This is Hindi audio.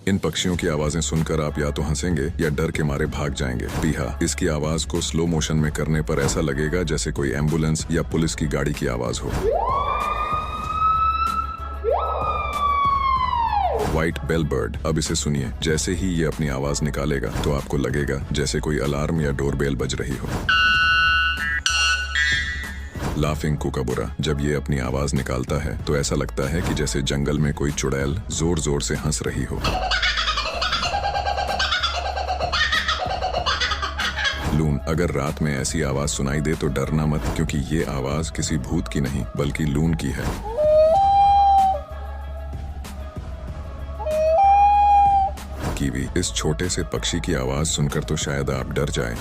इन पक्षियों की आवाजें सुनकर आप या तो हंसेंगे या डर के मारे भाग जाएंगे। पीहा, इसकी आवाज को स्लो मोशन में करने पर ऐसा लगेगा जैसे कोई एम्बुलेंस या पुलिस की गाड़ी की आवाज हो। व्हाइट बेल बर्ड, अब इसे सुनिए। जैसे ही ये अपनी आवाज निकालेगा तो आपको लगेगा जैसे कोई अलार्म या डोरबेल बज रही हो। लाफिंग कुकाबुरा, जब ये अपनी आवाज निकालता है तो ऐसा लगता है कि जैसे जंगल में कोई चुड़ैल जोर जोर से हंस रही हो। लून, अगर रात में ऐसी आवाज सुनाई दे तो डरना मत, क्योंकि ये आवाज किसी भूत की नहीं बल्कि लून की है। कीवी, इस छोटे से पक्षी की आवाज सुनकर तो शायद आप डर जाएं।